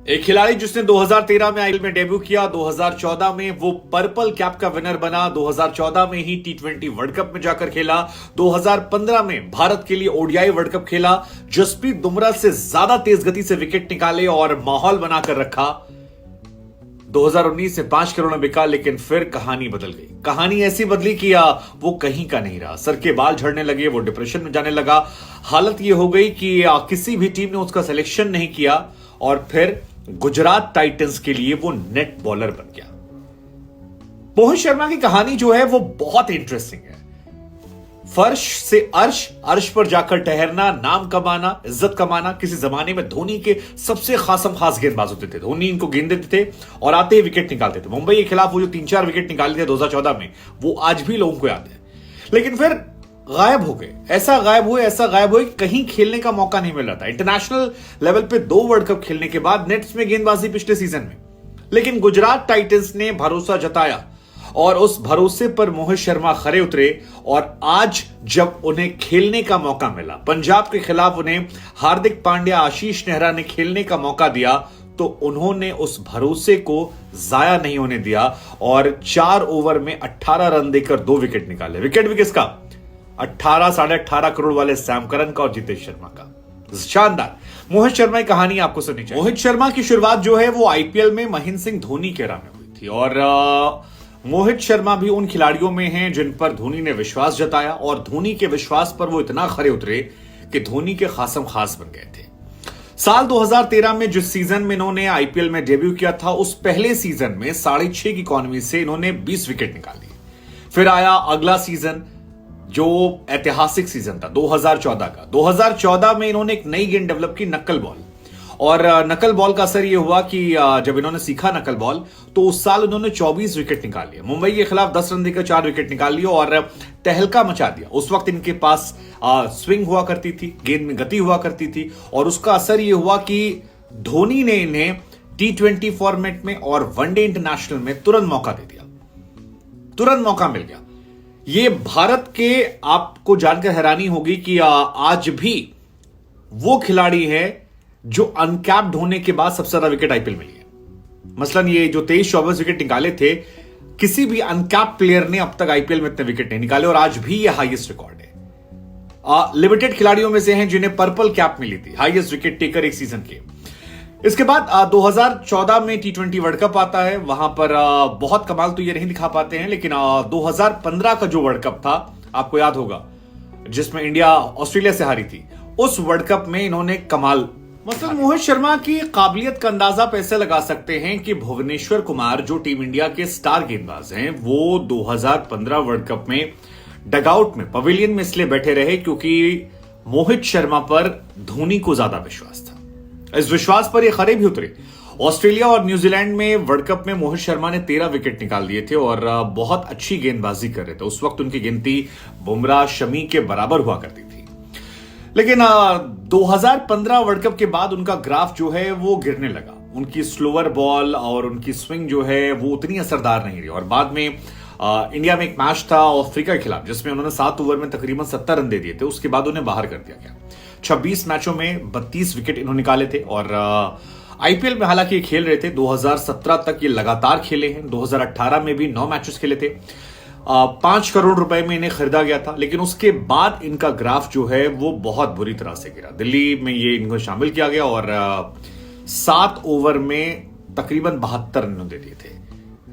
एक खिलाड़ी जिसने 2013 में आईपीएल में डेब्यू किया, 2014 में वो पर्पल कैप का विनर बना, 2014 में ही टी20 वर्ल्ड कप में जाकर खेला, 2015 में भारत के लिए ओडीआई वर्ल्ड कप खेला, जसप्रीत बुमराह से ज्यादा तेज गति से विकेट निकाले और माहौल बनाकर रखा। 2019 में 5 करोड़ में बिका, लेकिन फिर कहानी बदल गई। कहानी ऐसी बदली कि वो कहीं का नहीं रहा, सर के बाल झड़ने लगे, वो डिप्रेशन में जाने लगा। हालत ये हो गई कि किसी भी टीम ने उसका सिलेक्शन नहीं किया और फिर गुजरात टाइटंस के लिए वो नेट बॉलर बन गया। मोहित शर्मा की कहानी जो है वो बहुत इंटरेस्टिंग है। फर्श से अर्श, अर्श पर जाकर ठहरना, नाम कमाना, इज्जत कमाना। किसी जमाने में धोनी के सबसे खास गेंदबाज होते थे। धोनी इनको गेंद देते थे और आते ही विकेट निकालते थे। मुंबई के खिलाफ वो जो 3-4 विकेट निकाले थे 2014 में, वो आज भी लोगों को याद है। लेकिन फिर गायब हो गए, ऐसा गायब हुए कहीं खेलने का मौका नहीं मिल रहा था। इंटरनेशनल लेवल पे 2 वर्ल्ड कप खेलने के बाद नेट्स में गेंदबाजी पिछले सीजन में, लेकिन गुजरात टाइटंस ने भरोसा जताया और उस भरोसे पर मोहित शर्मा खरे उतरे। और आज जब उन्हें खेलने का मौका मिला, पंजाब के खिलाफ उन्हें हार्दिक पांड्या, आशीष नेहरा ने खेलने का मौका दिया, तो उन्होंने उस भरोसे को जाया नहीं होने दिया और 4 ओवर में 18 रन देकर 2 विकेट निकाले। विकेट भी किसका? 18-18.5 करोड़ वाले सैम करन का और जितेश शर्मा का। शानदार मोहित शर्मा की कहानी आपको सुननी चाहिए। मोहित शर्मा की शुरुआत जो है वो आईपीएल में महेंद्र सिंह धोनी के era में हुई थी और मोहित शर्मा भी उन खिलाड़ियों में हैं जिन पर धोनी ने विश्वास जताया और धोनी के विश्वास पर वो इतना खरे उतरे कि धोनी के खासम खास बन गए थे। साल 2013 में जिस सीजन में इन्होंने आईपीएल में डेब्यू किया था, उस पहले सीजन में 6.5 की इकॉनमी से इन्होंने 20 विकेट निकाली। फिर आया अगला सीजन जो ऐतिहासिक सीजन था 2014 का। 2014 में इन्होंने एक नई गेंद डेवलप की, नक्कल बॉल। और नकल बॉल का असर यह हुआ कि जब इन्होंने सीखा नकल बॉल, तो उस साल उन्होंने 24 विकेट निकाल लिए। मुंबई के खिलाफ 10 रन देकर 4 विकेट निकाल लिए और तहलका मचा दिया। उस वक्त इनके पास स्विंग हुआ करती थी, गेंद में गति हुआ करती थी और उसका असर यह हुआ कि धोनी ने इन्हें टी20 फॉर्मेट में और वनडे इंटरनेशनल में तुरंत मौका दे दिया, तुरंत मौका मिल गया। ये भारत के, आपको जानकर हैरानी होगी कि आज भी वो खिलाड़ी है जो अनकैप्ड होने के बाद सबसे ज्यादा विकेट आईपीएल मिली है। मसलन ये जो 23-24 विकेट निकाले थे, किसी भी अनकैप्ड प्लेयर ने अब तक आईपीएल में इतने विकेट नहीं निकाले और आज भी ये हाईएस्ट रिकॉर्ड है। लिमिटेड खिलाड़ियों में से हैं जिन्हें पर्पल कैप मिली थी, हाईएस्ट विकेट टेकर एक सीजन के। इसके बाद 2014 में टी20 वर्ल्ड कप आता है। वहां पर बहुत कमाल तो ये नहीं दिखा पाते हैं, लेकिन 2015 का जो वर्ल्ड कप था, आपको याद होगा, जिसमें इंडिया ऑस्ट्रेलिया से हारी थी, उस वर्ल्ड कप में इन्होंने कमाल। मतलब मोहित शर्मा की काबिलियत का अंदाजा पैसे लगा सकते हैं कि भुवनेश्वर कुमार जो टीम इंडिया के स्टार गेंदबाज हैं, वो 2015 वर्ल्ड कप में डगआउट में, पवेलियन में इसलिए बैठे रहे क्योंकि मोहित शर्मा पर धोनी को ज्यादा विश्वास था। इस विश्वास पर ये खरे भी उतरे। ऑस्ट्रेलिया और न्यूजीलैंड में वर्ल्ड कप में मोहित शर्मा ने 13 विकेट निकाल दिए थे और बहुत अच्छी गेंदबाजी कर रहे थे। उस वक्त उनकी गिनती बुमराह, शमी के बराबर हुआ करती थी। लेकिन 2015 वर्ल्ड कप के बाद उनका ग्राफ जो है वो गिरने लगा। उनकी स्लोअर बॉल और उनकी स्विंग जो है वो उतनी असरदार नहीं रही और बाद में इंडिया में एक मैच था अफ्रीका के खिलाफ, जिसमें उन्होंने 7 ओवर में तकरीबन 70 रन दे दिए थे। उसके बाद उन्हें बाहर कर दिया गया। 26 मैचों में 32 विकेट इन्होंने निकाले थे और आईपीएल में हालांकि ये खेल रहे थे। 2017 तक ये लगातार खेले हैं। 2018 में भी 9 मैचेस खेले थे। 5 करोड़ रुपए में इन्हें खरीदा गया था, लेकिन उसके बाद इनका ग्राफ जो है वो बहुत बुरी तरह से गिरा। दिल्ली में ये इनको शामिल किया गया और 7 ओवर में तकरीबन 72 रन दे दिए थे।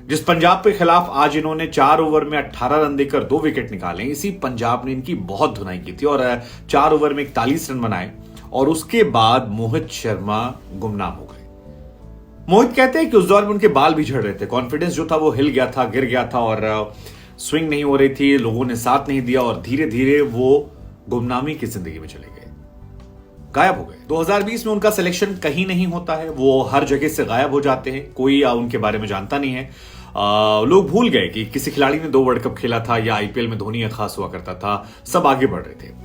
जिस पंजाब के खिलाफ आज इन्होंने 4 ओवर में 18 रन देकर 2 विकेट निकाले, इसी पंजाब ने इनकी बहुत धुनाई की थी और 4 ओवर में 41 रन बनाए और उसके बाद मोहित शर्मा गुमनाम हो गए। मोहित कहते हैं कि उस दौर में उनके बाल भी झड़ रहे थे, कॉन्फिडेंस जो था वो हिल गया था, गिर गया था और स्विंग नहीं हो रही थी, लोगों ने साथ नहीं दिया और धीरे धीरे वो गुमनामी की जिंदगी में चले गए, गायब हो गए। 2020 में उनका सिलेक्शन कहीं नहीं होता है, वो हर जगह से गायब हो जाते हैं, कोई उनके बारे में जानता नहीं है। लोग भूल गए कि किसी खिलाड़ी ने 2 वर्ल्ड कप खेला था या आईपीएल में धोनी खास हुआ करता था, सब आगे बढ़ रहे थे।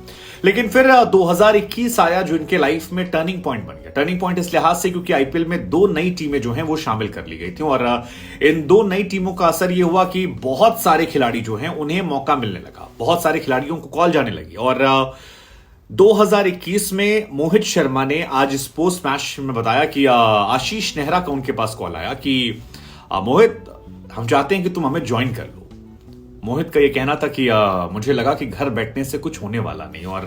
लेकिन फिर 2021 आया जो इनके लाइफ में टर्निंग पॉइंट बन गया। टर्निंग पॉइंट इस लिहाज से क्योंकि आईपीएल में 2 नई टीमें जो हैं वो शामिल कर ली गई थी और इन 2 नई टीमों का असर ये हुआ कि बहुत सारे खिलाड़ी जो हैं उन्हें मौका मिलने लगा, बहुत सारे खिलाड़ियों को कॉल जाने लगी और 2021 में मोहित शर्मा ने आज इस पोस्ट मैच में बताया कि आशीष नेहरा का उनके पास कॉल आया कि मोहित, हम चाहते हैं कि तुम हमें ज्वाइन कर लो। मोहित का यह कहना था कि मुझे लगा कि घर बैठने से कुछ होने वाला नहीं और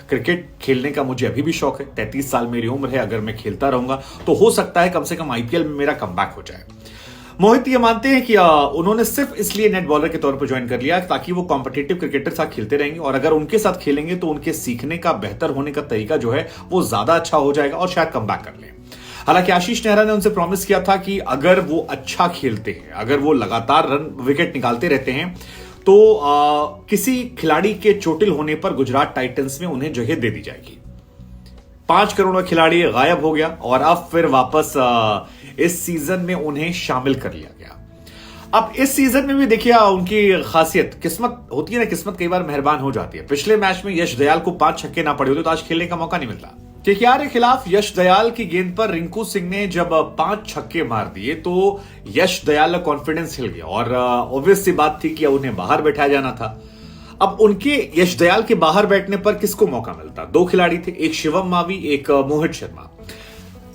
क्रिकेट खेलने का मुझे अभी भी शौक है। 33 साल मेरी उम्र है, अगर मैं खेलता रहूंगा तो हो सकता है कम से कम आईपीएल में मेरा कमबैक हो जाए। मोहित ये मानते हैं कि उन्होंने सिर्फ इसलिए नेट बॉलर के तौर पर ज्वाइन कर लिया ताकि वो कॉम्पिटिटिव क्रिकेटर साथ खेलते रहेंगे और अगर उनके साथ खेलेंगे तो उनके सीखने का, बेहतर होने का तरीका जो है वो ज्यादा अच्छा हो जाएगा और शायद कमबैक कर लें। हालांकि आशीष नेहरा ने उनसे प्रॉमिस किया था कि अगर वो अच्छा खेलते हैं, अगर वो लगातार विकेट निकालते रहते हैं तो किसी खिलाड़ी के चोटिल होने पर गुजरात टाइटंस में उन्हें जगह दे दी जाएगी। 5 करोड़ का खिलाड़ी गायब हो गया और अब फिर वापस इस सीजन में उन्हें शामिल कर लिया गया। अब इस सीजन में भी देखिए उनकी खासियत, किस्मत होती है ना, किस्मत कई बार मेहरबान हो जाती है। पिछले मैच में यश दयाल को 5 छक्के ना पड़े होते तो आज खेलने का मौका नहीं मिलता। केकेआर के खिलाफ यश दयाल की गेंद पर रिंकू सिंह ने जब 5 छक्के मार दिए तो यश दयाल का कॉन्फिडेंस हिल गया और ऑब्वियस सी बात थी कि उन्हें बाहर बैठाया जाना था। अब उनके यश दयाल के बाहर बैठने पर किसको मौका मिलता? 2 खिलाड़ी थे, एक शिवम मावी, एक मोहित शर्मा।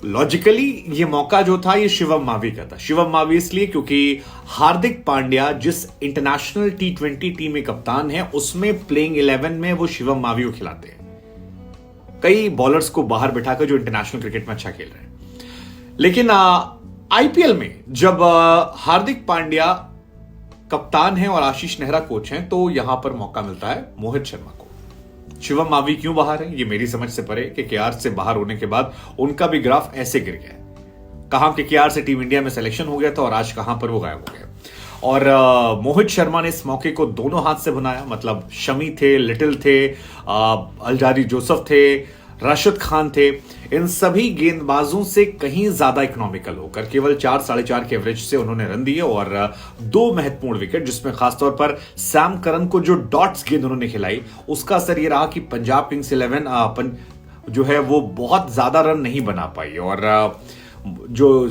लॉजिकली ये मौका जो था ये शिवम मावी का था। शिवम मावी इसलिए क्योंकि हार्दिक पांड्या जिस इंटरनेशनल T20 टीम में कप्तान है उसमें प्लेइंग 11 में वो शिवम मावी को खिलाते हैं। कई बॉलर्स को बाहर बिठाकर जो इंटरनेशनल क्रिकेट में अच्छा खेल रहे हैं। लेकिन आईपीएल में जब हार्दिक पांड्या कप्तान है और आशीष नेहरा कोच हैं तो यहां पर मौका मिलता है मोहित शर्मा को। शिवम मावी क्यों बाहर है ये मेरी समझ से परे कि केकेआर से बाहर होने के बाद उनका भी ग्राफ ऐसे गिर गया है। कहां केकेआर से टीम इंडिया में सिलेक्शन हो गया था और आज कहां पर वो गायब हो गए। और मोहित शर्मा ने इस मौके को दोनों हाथ से बनाया। मतलब शमी थे, लिटिल थे, अलजारी जोसेफ थे, राशिद खान थे, इन सभी गेंदबाजों से कहीं ज्यादा इकोनॉमिकल होकर केवल 4-4.5 के एवरेज से उन्होंने रन दिए और 2 महत्वपूर्ण विकेट, जिसमें खासतौर पर सैम करन को जो डॉट्स गेंद उन्होंने खिलाई उसका असर यह रहा कि पंजाब किंग्स 11 जो है वो बहुत ज्यादा रन नहीं बना पाई और जो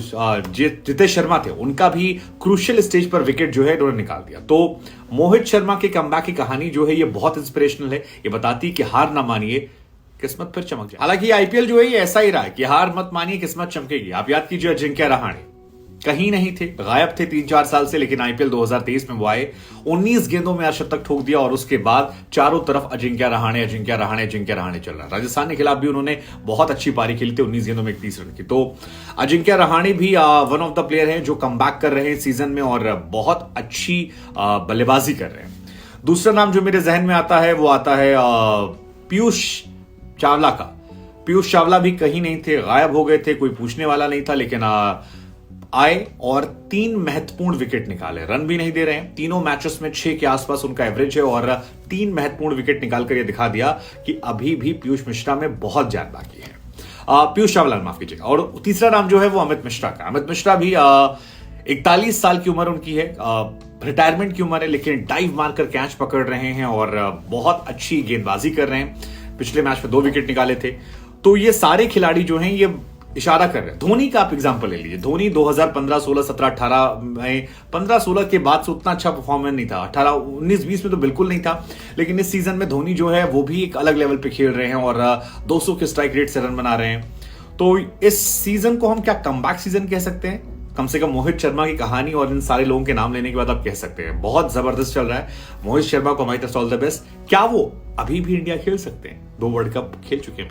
जितेश शर्मा थे उनका भी क्रूशियल स्टेज पर विकेट जो है उन्होंने निकाल दिया। तो मोहित शर्मा के कमबैक की कहानी जो है ये बहुत इंस्पिरेशनल है। ये बताती कि हार ना मानिए, किस्मत फिर चमक जाए। हालांकि आईपीएल जो है ये ऐसा ही रहा है कि हार मत मानिए, किस्मत चमकेगी। आप याद कीजिए अजिंक्य रहाणे कहीं नहीं थे, गायब थे 3-4 साल से, लेकिन आईपीएल 2023 में वो आए, 19 गेंदों में अर्धशतक ठोक दिया और उसके बाद चारों तरफ अजिंक्य रहाणे अजिंक्य रहाणे अजिंक्य रहाणे चल रहा। राजस्थान के खिलाफ भी उन्होंने बहुत अच्छी पारी खेली थी, 19 गेंदों में 31 रन की। तो अजिंक्य रहाणे भी वन ऑफ द प्लेयर हैं जो कमबैक कर रहे हैं सीजन में और बहुत अच्छी बल्लेबाजी कर रहे हैं। दूसरा नाम जो मेरे जहन में आता है वो आता है पीयूष चावला का। पीयूष चावला भी कहीं नहीं थे, गायब हो गए थे, कोई पूछने वाला नहीं था, लेकिन आए और 3 महत्वपूर्ण विकेट निकाले। रन भी नहीं दे रहे हैं, तीनों मैचेस में 6 के आसपास उनका एवरेज है और 3 महत्वपूर्ण विकेट निकालकर यह दिखा दिया कि अभी भी पीयूष मिश्रा में बहुत जान बाकी है। पीयूष चावला माफ कीजिएगा। और तीसरा नाम जो है वो अमित मिश्रा का। अमित मिश्रा भी 41 साल की उम्र उनकी है, रिटायरमेंट की उम्र है, लेकिन डाइव मारकर कैच पकड़ रहे हैं और बहुत अच्छी गेंदबाजी कर रहे हैं। पिछले मैच में 2 विकेट निकाले थे। तो ये सारे खिलाड़ी जो हैं ये इशारा कर रहे हैं। धोनी का आप एग्जांपल ले लीजिए। धोनी 2015, 16, 17, 18 में 15, 16 के बाद से उतना अच्छा परफॉर्मेंस नहीं था। 18, 19, 20 में तो बिल्कुल नहीं था, लेकिन इस सीजन में धोनी जो है वो भी एक अलग लेवल पे खेल रहे हैं और 200 के स्ट्राइक रेट से रन बना रहे हैं। तो इस सीजन को हम क्या कमबैक सीजन कह सकते हैं? कम से कम मोहित शर्मा की कहानी और इन सारे लोगों के नाम लेने के बाद आप कह सकते हैं बहुत जबरदस्त चल रहा है। मोहित शर्मा को हमारी तरफ से ऑल द बेस्ट। क्या वो अभी भी इंडिया खेल सकते हैं? 2 वर्ल्ड कप खेल चुके हैं।